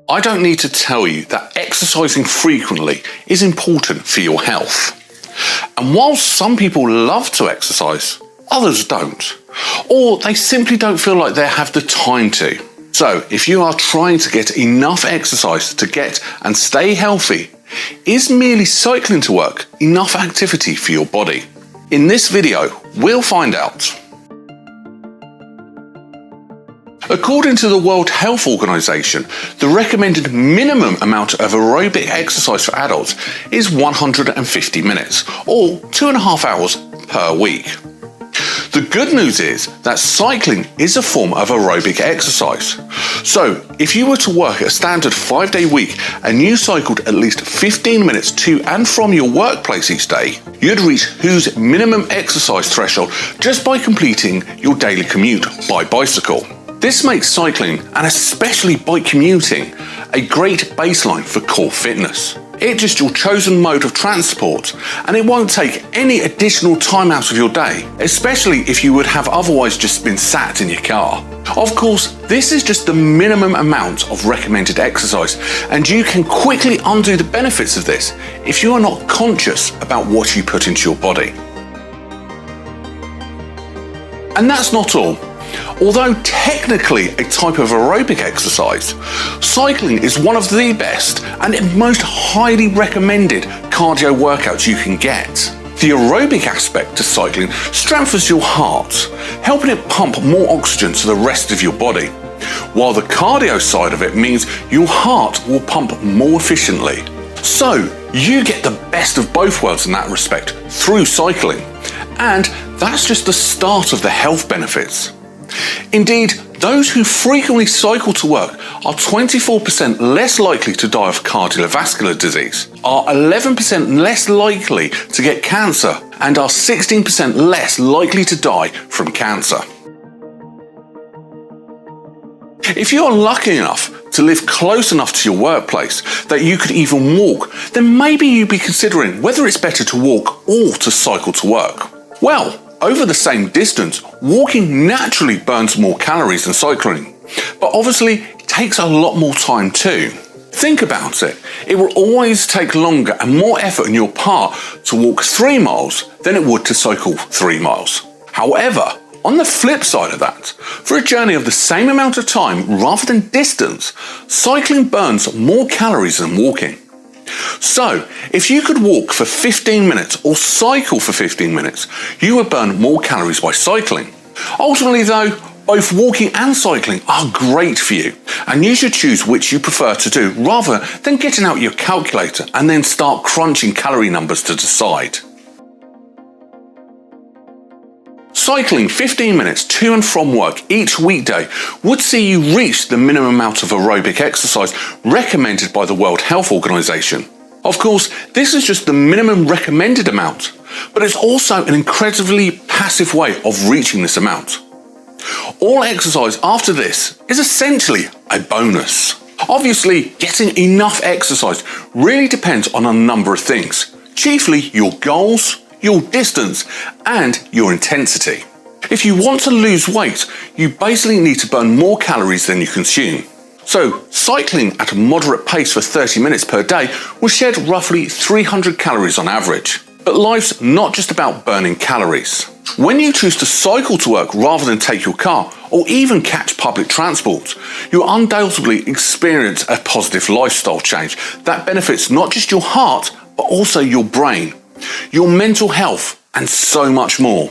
I don't need to tell you that exercising frequently is important for your health. And while some people love to exercise, others don't. Or they simply don't feel like they have the time to. So if you are trying to get enough exercise to get and stay healthy, is merely cycling to work enough activity for your body? In this video, we'll find out. According to the World Health Organization, the recommended minimum amount of aerobic exercise for adults is 150 minutes, or 2.5 hours per week. The good news is that cycling is a form of aerobic exercise. So, if you were to work a standard 5-day week and you cycled at least 15 minutes to and from your workplace each day, you'd reach WHO's minimum exercise threshold just by completing your daily commute by bicycle. This makes cycling, and especially bike commuting, a great baseline for core fitness. It's just your chosen mode of transport, and it won't take any additional time out of your day, especially if you would have otherwise just been sat in your car. Of course, this is just the minimum amount of recommended exercise, and you can quickly undo the benefits of this if you are not conscious about what you put into your body. And that's not all. Although technically a type of aerobic exercise, cycling is one of the best and most highly recommended cardio workouts you can get. The aerobic aspect to cycling strengthens your heart, helping it pump more oxygen to the rest of your body, while the cardio side of it means your heart will pump more efficiently. So you get the best of both worlds in that respect through cycling, and that's just the start of the health benefits. Indeed, those who frequently cycle to work are 24% less likely to die of cardiovascular disease, are 11% less likely to get cancer, and are 16% less likely to die from cancer. If you are lucky enough to live close enough to your workplace that you could even walk, then maybe you'd be considering whether it's better to walk or to cycle to work. Well, over the same distance, walking naturally burns more calories than cycling, but obviously it takes a lot more time too. Think about it, it will always take longer and more effort on your part to walk 3 miles than it would to cycle 3 miles. However, on the flip side of that, for a journey of the same amount of time rather than distance, cycling burns more calories than walking. So, if you could walk for 15 minutes or cycle for 15 minutes, you would burn more calories by cycling. Ultimately though, both walking and cycling are great for you, and you should choose which you prefer to do rather than getting out your calculator and then start crunching calorie numbers to decide. Cycling 15 minutes to and from work each weekday would see you reach the minimum amount of aerobic exercise recommended by the World Health Organization. Of course, this is just the minimum recommended amount, but it's also an incredibly passive way of reaching this amount. All exercise after this is essentially a bonus. Obviously, getting enough exercise really depends on a number of things, chiefly your goals, your distance, and your intensity. If you want to lose weight, you basically need to burn more calories than you consume. So, cycling at a moderate pace for 30 minutes per day will shed roughly 300 calories on average. But life's not just about burning calories. When you choose to cycle to work rather than take your car or even catch public transport, you undoubtedly experience a positive lifestyle change that benefits not just your heart, but also your brain, your mental health, and so much more.